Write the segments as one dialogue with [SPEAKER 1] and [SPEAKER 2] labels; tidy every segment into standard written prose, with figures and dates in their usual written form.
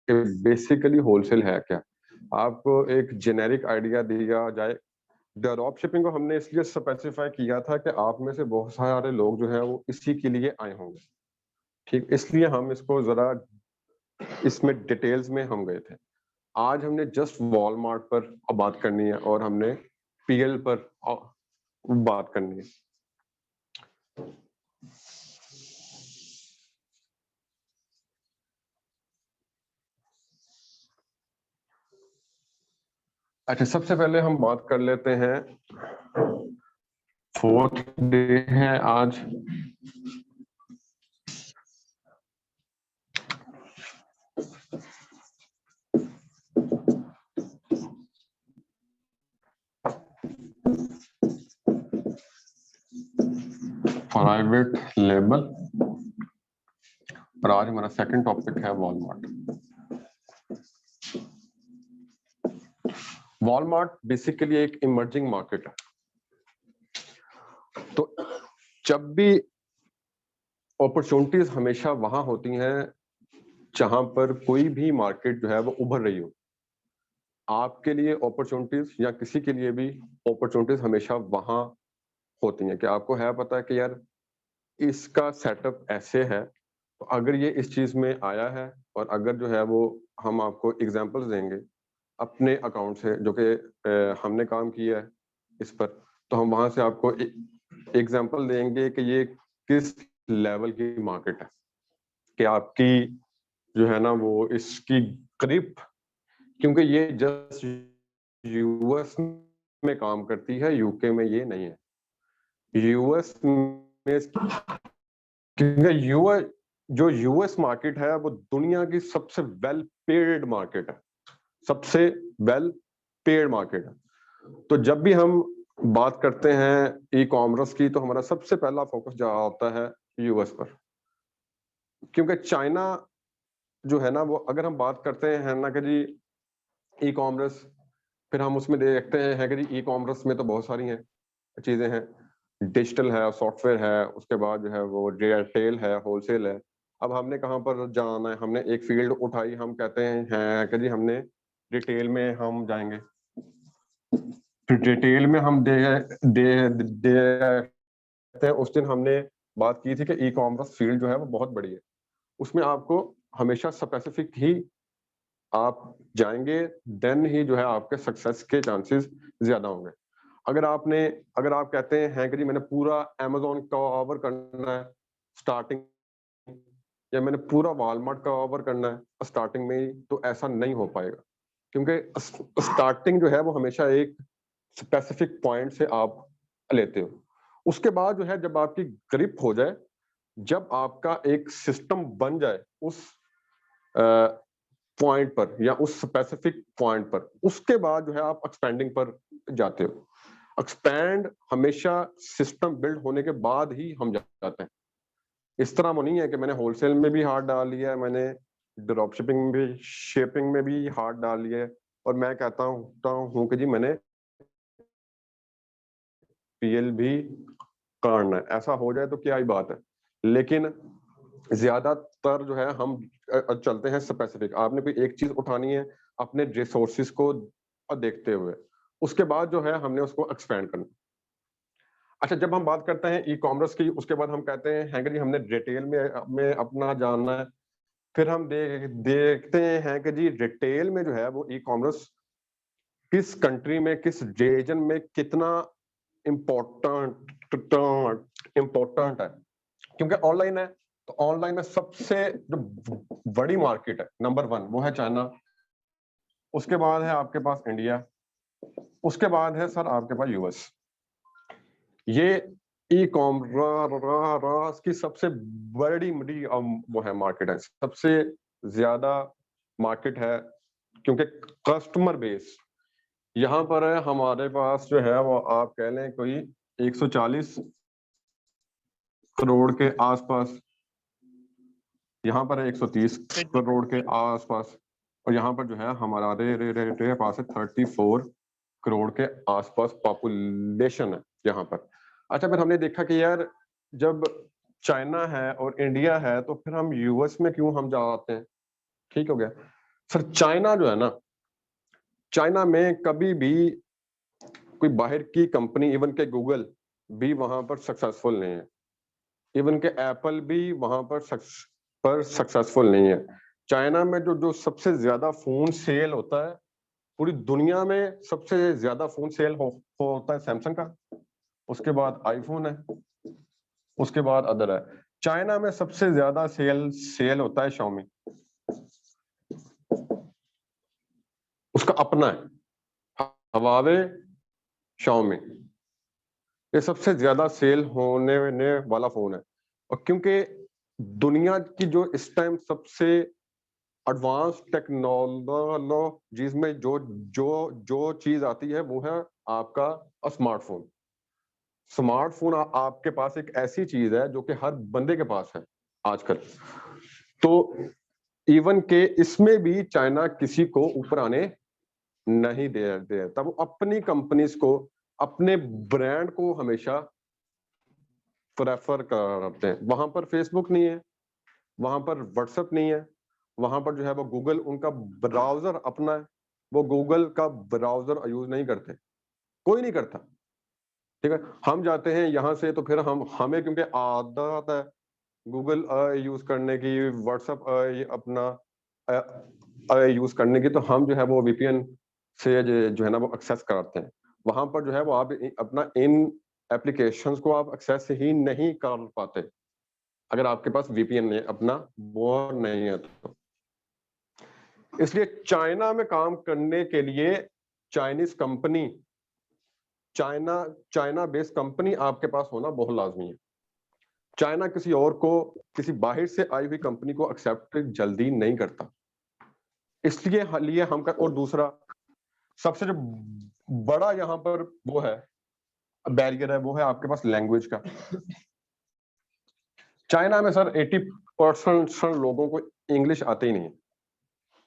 [SPEAKER 1] कि basically wholesale है क्या। आपको एक जेनेरिक आइडिया दिया जाए, ड्रॉप शिपिंग को हमने इसलिए स्पेसिफाई किया था कि आप में से बहुत सारे लोग जो है वो इसी के लिए आए होंगे, ठीक, इसलिए हम इसको जरा इसमें डिटेल्स में हम गए थे। आज हमने जस्ट वॉलमार्ट पर बात करनी है और हमने पीएल पर बात करनी है। अच्छा, सबसे पहले हम बात कर लेते हैं, 4th डे है आज। प्राइवेट लेबल, और आज हमारा सेकंड टॉपिक है वॉलमार्ट। वॉलमार्ट बेसिकली एक इमर्जिंग मार्केट है। तो जब भी अपॉर्चुनिटीज हमेशा वहां होती हैं जहां पर कोई भी मार्केट जो है वो उभर रही हो। आपके लिए अपॉर्चुनिटीज या किसी के लिए भी अपॉर्चुनिटीज हमेशा वहां होती हैं कि आपको है पता है कि यार इसका सेटअप ऐसे है, तो अगर ये इस चीज में आया है, और अगर जो है वो हम आपको एग्जांपल्स देंगे अपने अकाउंट से जो कि हमने काम किया है इस पर, तो हम वहां से आपको एग्जांपल देंगे कि ये किस लेवल की मार्केट है, कि आपकी जो है ना वो इसकी ग्रिप, क्योंकि ये जस्ट यूएस में काम करती है, यूके में ये नहीं है। यूएस में, क्योंकि यूएस, जो यूएस मार्केट है वो दुनिया की सबसे वेल पेड मार्केट है, सबसे वेल पेड मार्केट है। तो जब भी हम बात करते हैं ई कॉमर्स की, तो हमारा सबसे पहला फोकस जो होता है यूएस पर, क्योंकि चाइना जो है ना वो, अगर हम बात करते हैं ना कि जी ई कॉमर्स, फिर हम उसमें देखते हैं कि जी ई कॉमर्स में तो बहुत सारी हैं चीजें हैं, डिजिटल है, सॉफ्टवेयर है, उसके बाद जो है वो रिटेल है, होलसेल है। अब हमने कहाँ पर जाना है, हमने एक फील्ड उठाई, हम कहते हैं कि जी हमने रिटेल में हम जाएंगे। डिटेल में हम दे उस दिन हमने बात की थी कि ई कॉमर्स फील्ड जो है वो बहुत बड़ी है, उसमें आपको हमेशा स्पेसिफिक ही आप जाएंगे, देन ही जो है आपके सक्सेस के चांसेस ज्यादा होंगे। अगर आप कहते हैं कि जी मैंने पूरा अमेजोन कवर करना है स्टार्टिंग, या मैंने पूरा वॉलमार्ट कवर करना है स्टार्टिंग में ही, तो ऐसा नहीं हो पाएगा, क्योंकि स्टार्टिंग जो है वो हमेशा एक स्पेसिफिक पॉइंट से आप लेते हो। उसके बाद जो है जब आपकी ग्रिप हो जाए, जब आपका एक सिस्टम बन जाए उस पॉइंट पर या उस स्पेसिफिक पॉइंट पर, उसके बाद जो है आप एक्सपेंडिंग पर जाते हो। एक्सपैंड हमेशा सिस्टम बिल्ड होने के बाद ही हम जाते हैं। इस तरह वो नहीं है कि मैंने होलसेल में भी हाथ डाल लिया है, मैंने ड्रॉप शिपिंग में भी, शिपिंग में भी हाथ डाल लिया है, और मैं कहता हूँ कि जी मैंने पीएल भी करना है। ऐसा हो जाए तो क्या ही बात है, लेकिन ज्यादातर जो है हम चलते हैं स्पेसिफिक। आपने कोई एक चीज उठानी है अपने रिसोर्सिस को देखते हुए, उसके बाद जो है हमने उसको एक्सपेंड करना। अच्छा, जब हम बात करते हैं ई कॉमर्स की, उसके बाद हम कहते हैं कि जी हमने रिटेल में अपना जाना है। फिर हम देखते हैं कि जी रिटेल में जो है वो ई कॉमर्स किस कंट्री में, किस रीजन में कितना इम्पोर्टेंट इम्पोर्टेंट है, क्योंकि ऑनलाइन है, तो ऑनलाइन में सबसे जो बड़ी मार्केट है नंबर 1 वो है चाइना, उसके बाद है आपके पास इंडिया, उसके बाद है सर आपके पास यूएस। ये ई कॉमर्स की सबसे बड़ी वो है मार्केट है, सबसे ज्यादा मार्केट है, क्योंकि कस्टमर बेस यहाँ पर है हमारे पास जो है वो आप कह लें कोई 140 करोड़ के आसपास, यहाँ पर है 130 करोड़ के आसपास, और यहाँ पर जो है हमारा रे पास है 34 करोड़ के आसपास पॉपुलेशन है यहाँ पर। अच्छा, फिर हमने देखा कि यार जब चाइना है और इंडिया है, तो फिर हम यूएस में क्यों हम जाते हैं, ठीक हो गया। सर चाइना जो है ना, चाइना में कभी भी कोई बाहर की कंपनी, इवन के गूगल भी वहां पर सक्सेसफुल नहीं है, इवन के एप्पल भी वहां पर सक्सेसफुल नहीं है। चाइना में जो जो सबसे ज्यादा फोन सेल होता है, पूरी दुनिया में सबसे ज्यादा फोन सेल होता है सैमसंग का, उसके बाद आईफोन है, उसके बाद अदर है। चाइना में सबसे ज्यादा सेल होता है शाओमी, उसका अपना है हवावे शाओमी, ये सबसे ज्यादा सेल होने वाला फोन है। और क्योंकि दुनिया की जो इस टाइम सबसे एडवांस टेक्नोलॉजीज में जो जो जो चीज आती है वो है आपका स्मार्टफोन। स्मार्टफोन आपके पास एक ऐसी चीज है जो कि हर बंदे के पास है आजकल। तो इवन के इसमें भी चाइना किसी को ऊपर आने नहीं दे तब वो अपनी कंपनीज को, अपने ब्रांड को हमेशा प्रेफर करते हैं। वहां पर फेसबुक नहीं है, वहां पर व्हाट्सएप नहीं है, वहां पर जो है वो गूगल, उनका ब्राउजर अपना है, वो गूगल का ब्राउजर यूज नहीं करते, कोई नहीं करता। ठीक है, हम जाते हैं यहाँ से तो फिर हमें क्योंकि आदत है गूगल यूज करने की, व्हाट्सएप अपना यूज करने की, तो हम जो है वो वीपीएन से जो है ना वो एक्सेस कराते हैं। वहां पर जो है वो आप अपना इन एप्लीकेशंस को आप एक्सेस ही नहीं कर पाते अगर आपके पास वीपीएन नहीं अपना वो नहीं है तो। इसलिए चाइना में काम करने के लिए Chinese company, China China based company आपके पास होना बहुत लाजमी है। चाइना किसी और को, किसी बाहर से आई हुई कंपनी को एक्सेप्ट जल्दी नहीं करता, इसलिए हम कर। और दूसरा सबसे जो बड़ा यहाँ पर वो है बैरियर है, वो है आपके पास लैंग्वेज का। चाइना में सर 80% लोगों को इंग्लिश आते ही नहीं है,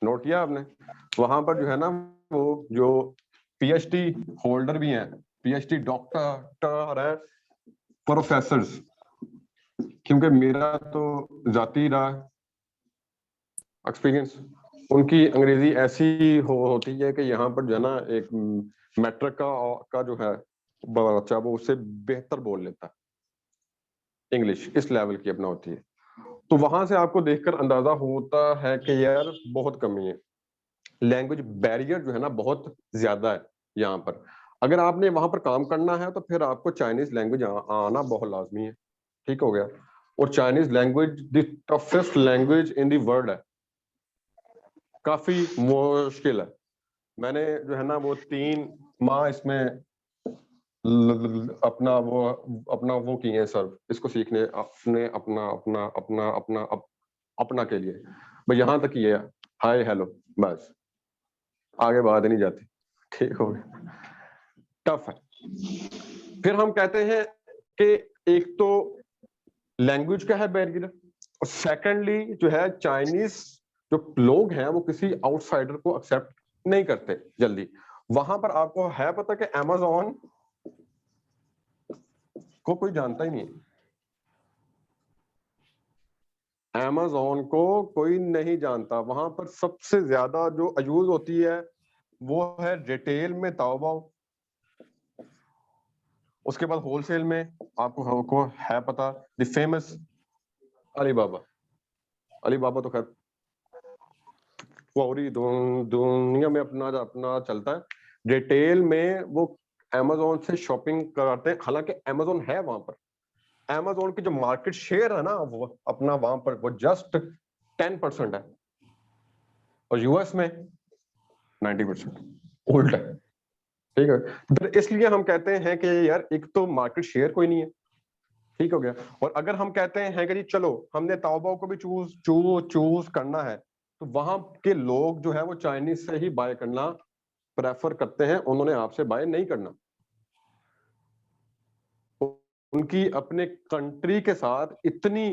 [SPEAKER 1] नोट किया आपने? वहां पर जो है ना वो जो पीएचडी होल्डर भी हैं, पीएचडी डॉक्टर है, प्रोफेसर्स, क्योंकि मेरा तो जाती रहा एक्सपीरियंस, उनकी अंग्रेजी ऐसी होती है कि यहाँ पर जो है ना एक मैट्रिक का जो है बच्चा वो उससे बेहतर बोल लेता है, इंग्लिश इस लेवल की अपना होती है। तो वहां से आपको देखकर अंदाजा होता है कि यार बहुत कमी है, लैंग्वेज बैरियर जो है ना बहुत ज्यादा है यहाँ पर। अगर आपने वहां पर काम करना है तो फिर आपको चाइनीज लैंग्वेज आना बहुत लाजमी है। ठीक हो गया? और Chinese language the toughest language in the world है, काफी मुश्किल है। मैंने जो है ना वो 3 माह इसमें अपना वो किए हैं सर, इसको सीखने अपने अपना अपना अपना अपना अपना के लिए। भाई यहाँ तक ही है, हाय हेलो, बस आगे बात नहीं जाती। ठीक हो गया? टफ है। फिर हम कहते हैं कि एक तो लैंग्वेज का है बैरियर, और सेकेंडली जो है चाइनीज जो लोग हैं वो किसी आउटसाइडर को एक्सेप्ट नहीं करते जल्दी। वहां पर आपको है पता कि अमेज़न को कोई जानता ही नहीं है, अमेज़न को कोई नहीं जानता। वहां पर सबसे ज्यादा जो यूज होती है वो है रिटेल में ताओबाओ, उसके बाद होलसेल में आपको है पता द फेमस अलीबाबा। अलीबाबा तो खैर पूरी दुनिया में अपना अपना चलता है। रिटेल में वो अमेज़न से शॉपिंग कराते हैं, हालांकि अमेज़न है वहां पर, अमेज़न की जो मार्केट शेयर है ना वो अपना वहां पर वो जस्ट 10% है, और यूएस में 90% उल्टा है। ठीक है, तो इसलिए हम कहते हैं कि यार एक तो मार्केट शेयर कोई नहीं है। ठीक हो गया? और अगर हम कहते हैं कि जी चलो हमने ताओबाओ को भी चूज करना है, तो वहां के लोग जो है वो चाइनीज से ही बाय करना प्रेफर करते हैं, उन्होंने आपसे बाय नहीं करना। उनकी अपने कंट्री के साथ इतनी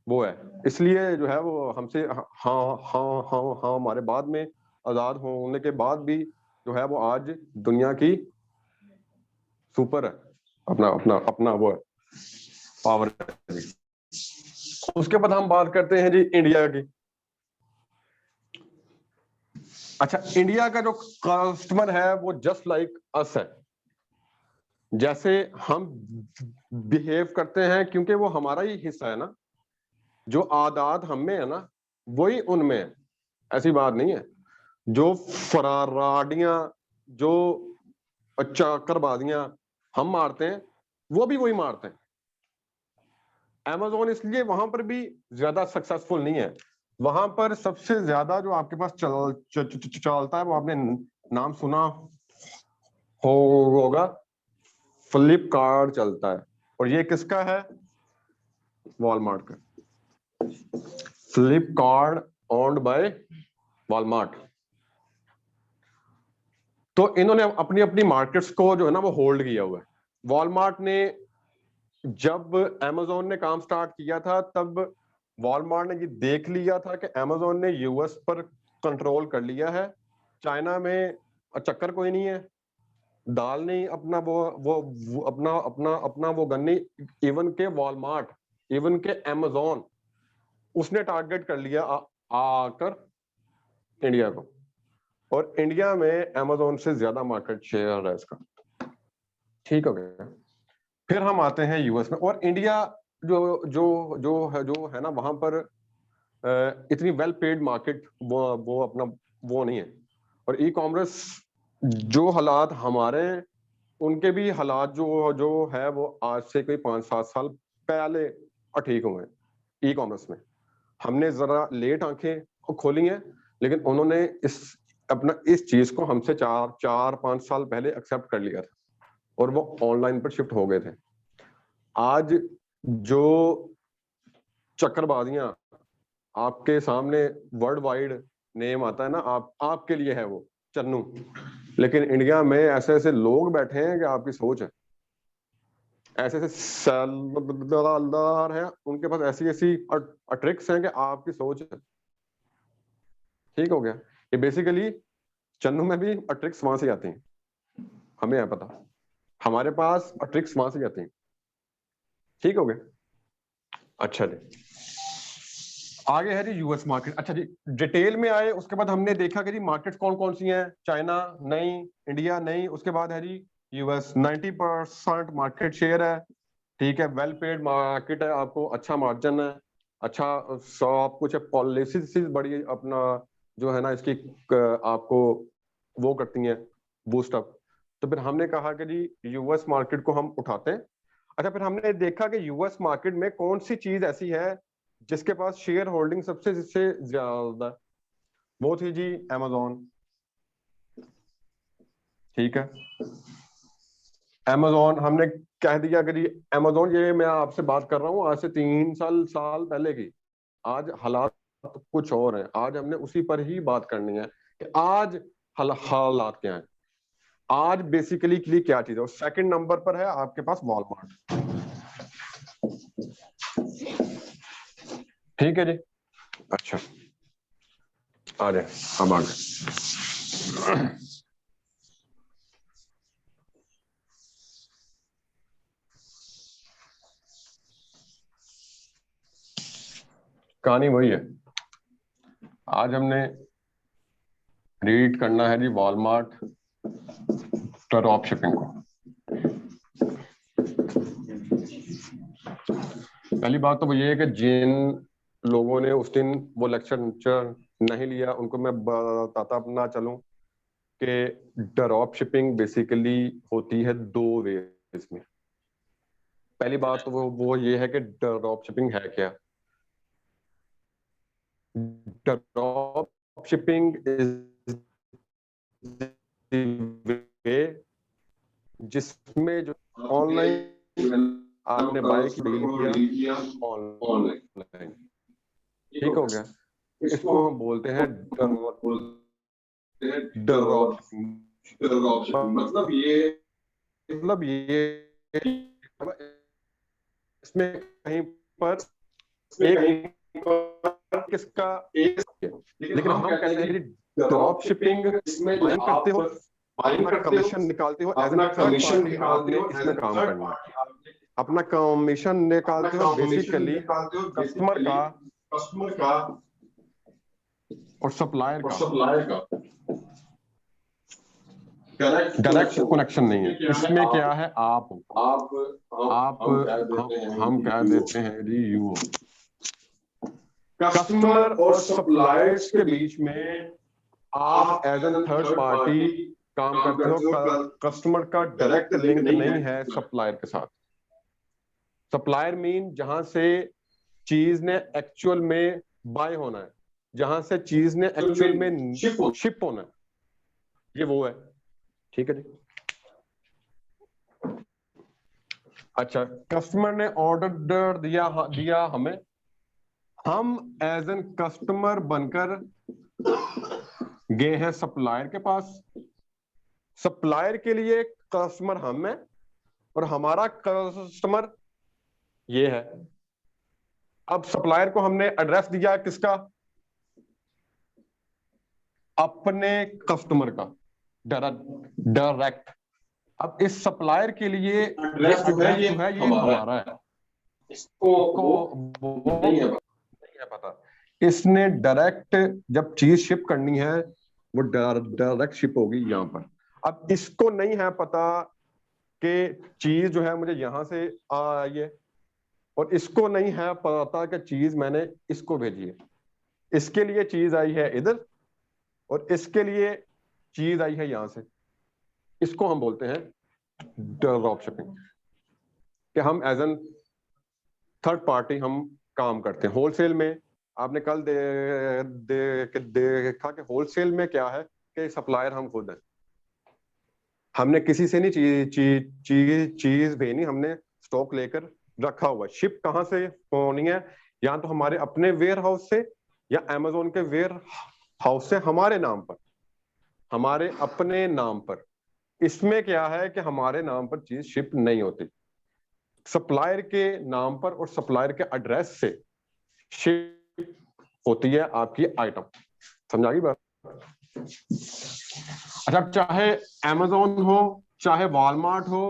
[SPEAKER 1] वो है, इसलिए जो है वो हमसे हाँ हाँ हाँ हाँ हमारे बाद में आजाद होने के बाद भी जो है वो आज दुनिया की सुपर है, अपना अपना अपना वो है पावर है। उसके बाद हम बात करते हैं जी इंडिया की। अच्छा, इंडिया का जो कस्टमर है वो जस्ट लाइक अस है, जैसे हम बिहेव करते हैं, क्योंकि वो हमारा ही हिस्सा है ना, जो आदात हम में है ना वही उनमें है, ऐसी बात नहीं है। जो फराडियां, जो चक्करबाजियां हम मारते हैं वो भी वही मारते हैं। Amazon इसलिए वहां पर भी ज्यादा सक्सेसफुल नहीं है। वहां पर सबसे ज्यादा जो आपके पास चलता है, वो आपने नाम सुना होगा, फ्लिपकार्ट चलता है। और ये किसका है? वॉलमार्ट का। Flipkart owned by Walmart. तो इन्होंने अपनी अपनी मार्केट्स को जो है ना वो होल्ड किया हुआ है। वॉलमार्ट ने, जब Amazon ने काम स्टार्ट किया था, तब वॉलमार्ट ने ये देख लिया था कि Amazon ने यूएस पर कंट्रोल कर लिया है, चाइना में चक्कर कोई नहीं है, दाल नहीं, अपना वो अपना अपना अपना वो गन नहीं। इवन के वॉलमार्ट, इवन के Amazon, उसने टारगेट कर लिया आकर इंडिया को, और इंडिया में Amazon से ज्यादा मार्केट शेयर है इसका। ठीक हो गया। फिर हम आते हैं यूएस में, और इंडिया जो जो जो है ना, वहां पर इतनी वेल पेड मार्केट वो अपना वो नहीं है। और ई कॉमर्स जो हालात हमारे, उनके भी हालात जो जो है वो आज से कोई 5-7 साल पहले ठीक हुए हैं ई कॉमर्स में। हमने जरा लेट आंखें खोली हैं, लेकिन उन्होंने इस चीज को हमसे 4-5 साल पहले एक्सेप्ट कर लिया था, और वो ऑनलाइन पर शिफ्ट हो गए थे। आज जो चक्करबाजियां आपके सामने वर्ल्ड वाइड नेम आता है ना, आपके लिए है वो चन्नू, लेकिन इंडिया में ऐसे ऐसे लोग बैठे हैं कि आपकी सोच है। ऐसे ऐसे सलाहदार हैं, उनके पास ऐसी ऐसी ट्रिक्स हैं कि आपकी सोच है। ठीक हो गया। ये बेसिकली चन्नू में भी ट्रिक्स वहां से आती हैं, हमें है पता, हमारे पास ट्रिक्स वहां से आती हैं। ठीक हो गया। अच्छा जी, आगे है जी यूएस मार्केट। अच्छा जी, डिटेल में आए, उसके बाद हमने देखा कि जी मार्केट्स कौन कौन सी हैं। चाइना नहीं, इंडिया नहीं, उसके बाद है जी यूएस। 90% मार्केट शेयर है, ठीक है, वेल पेड मार्केट है, आपको अच्छा मार्जिन है, अच्छा सब कुछ है, पॉलिसीज बड़ी अपना जो है ना इसकी आपको वो करती हैं बूस्ट अप। तो फिर हमने कहा कि जी यूएस मार्केट को हम उठाते हैं। अच्छा, फिर हमने देखा कि यूएस मार्केट में कौन सी चीज ऐसी है जिसके पास शेयर होल्डिंग सबसे ज्यादा, वो थी जी Amazon। ठीक है, Amazon हमने कह दिया कि जी Amazon, ये मैं आपसे बात कर रहा हूँ आज से 3 साल पहले की। आज हालात कुछ और हैं, आज हमने उसी पर ही बात करनी है कि आज हालात क्या हैं, आज बेसिकली के लिए क्या चीज है। और सेकंड नंबर पर है आपके पास वॉलमार्ट। ठीक है जी। अच्छा, आ जाए, हम आ गए। कहानी वही है, आज हमने रीड करना है जी वॉलमार्ट ड्रॉप शिपिंग को। पहली बात तो वो ये है कि जिन लोगों ने उस दिन वो लेक्चर नहीं लिया, उनको मैं बताता अपना चलूं कि ड्रॉप शिपिंग बेसिकली होती है 2 वेज में। पहली बात तो वो ये है कि ड्रॉप शिपिंग है क्या। ड्रॉप शिपिंग इज वे जिसमें जो ऑनलाइन आपने बाय की डील किया ऑनलाइन। ठीक हो गया, इसको हम बोलते हैं ड्रॉप शिपिंग। मतलब ये इसमें कहीं पर एक किसका एक, लेकिन हम कहते हैं कि ड्रॉप शिपिंग बाइंग करते हो, अपना कमीशन निकालते हो, एज एन थर्ड पार्टी आपने इसमें काम करना है, अपना कमीशन निकालते हो बेसिकली कस्टमर का और सप्लायर का। डायरेक्ट कनेक्शन नहीं है। इसमें क्या है, आप हम कह देते हैं जी यू। कस्टमर और सप्लायर्स के बीच में आप एज एन थर्ड पार्टी काम करते हो। कस्टमर का डायरेक्ट लिंक नहीं है सप्लायर के साथ। सप्लायर मीन जहां से चीज ने एक्चुअल में बाय होना है, जहां से चीज ने एक्चुअल में शिप होना है, ये वो है। ठीक है जी। अच्छा, कस्टमर ने ऑर्डर दिया हमें, हम एज एन कस्टमर बनकर गए हैं सप्लायर के पास। सप्लायर के लिए कस्टमर हम है और हमारा कस्टमर ये है। अब सप्लायर को हमने एड्रेस दिया किसका, अपने कस्टमर का डायरेक्ट। अब इस सप्लायर के लिए एड्रेस जो है ये हमारा है, इसको वो नहीं है पता। इसने डायरेक्ट जब चीज शिप करनी है वो डायरेक्ट शिप होगी यहाँ पर। अब इसको नहीं है पता कि चीज जो है मुझे यहां से आई है, और इसको नहीं है पता कि चीज मैंने इसको भेजी है। इसके लिए चीज आई है इधर और इसके लिए चीज आई है यहां से। इसको हम बोलते हैं ड्रॉप शिपिंग, कि हम एज एन थर्ड पार्टी हम काम करते हैं। होलसेल में आपने कल देखा कि होलसेल में क्या है कि सप्लायर हम खुद हैं। हमने किसी से नहीं चीज भेजनी, हमने स्टॉक लेकर रखा हुआ। शिप कहां से होनी है, या तो हमारे अपने वेयर हाउस से या अमेजोन के वेयर हाउस से हमारे नाम पर, हमारे अपने नाम पर। इसमें क्या है कि हमारे नाम पर चीज शिप नहीं होती, सप्लायर के नाम पर और सप्लायर के एड्रेस से शिप होती है आपकी आइटम। समझा गई बात? अच्छा, चाहे अमेजोन हो चाहे वॉलमार्ट हो,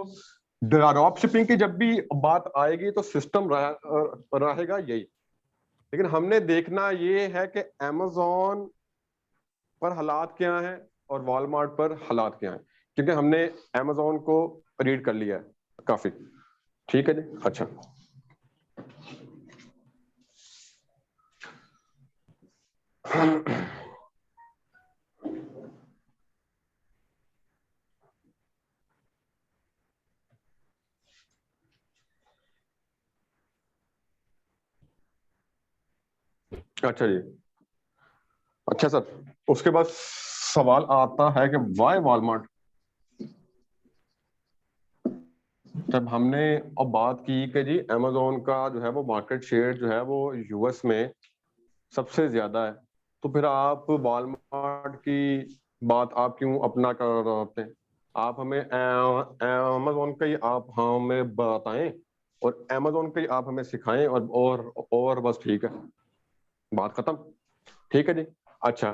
[SPEAKER 1] ड्रॉप शिपिंग की जब भी बात आएगी तो सिस्टम रहेगा यही। लेकिन हमने देखना ये है कि अमेजोन पर हालात क्या हैं और वॉलमार्ट पर हालात क्या हैं, क्योंकि हमने अमेजोन को रीड कर लिया है काफी। ठीक है जी। अच्छा, अच्छा जी। अच्छा सर, उसके बाद सवाल आता है कि वाई वॉलमार्ट। जब हमने अब बात की कि जी अमेजोन का जो है वो मार्केट शेयर जो है वो यूएस में सबसे ज्यादा है, तो फिर आप वॉलमार्ट की बात आप क्यों अपना कर रहे हैं? आप हमें अमेजोन का ही आप हमें बताएं और अमेजोन का ही आप हमें सिखाएं और बस ठीक है, बात खत्म। ठीक है जी। अच्छा,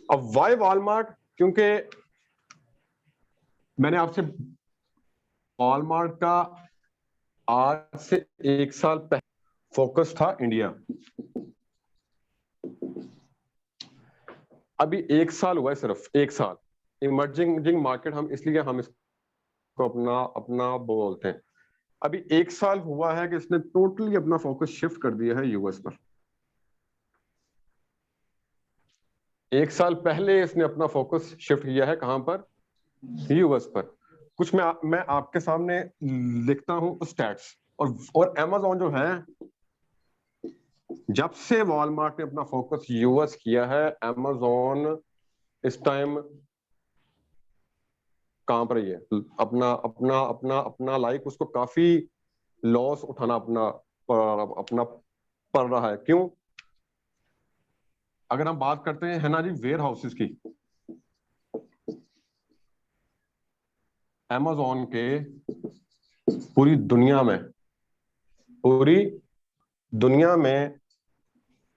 [SPEAKER 1] अब वाई वॉलमार्ट, क्योंकि मैंने आपसे वॉलमार्ट का आज से 1 साल पहले फोकस था इंडिया। अभी 1 साल हुआ है, सिर्फ 1 साल। इमर्जिंग मार्केट हम इसलिए हम इसको अपना अपना बोलते हैं। अभी 1 साल हुआ है कि इसने टोटली अपना फोकस शिफ्ट कर दिया है यूएस पर। 1 साल पहले इसने अपना फोकस शिफ्ट किया है कहां पर, यूएस पर। कुछ मैं आपके सामने लिखता हूं स्टैट्स। और अमेजोन जो है, जब से वॉलमार्ट ने अपना फोकस यूएस किया है, अमेजोन इस टाइम कहां पर ही है, अपना अपना अपना अपना लाइक उसको काफी लॉस उठाना अपना पड़ रहा है। क्यों? अगर हम बात करते हैं है ना जी वेयर हाउसेस की, अमेजोन के पूरी दुनिया में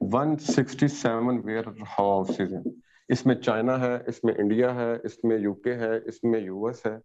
[SPEAKER 1] 167 वेयर हाउसेज हैं। इसमें चाइना है, इसमें इंडिया है, इसमें यूके है, इसमें यूएस है,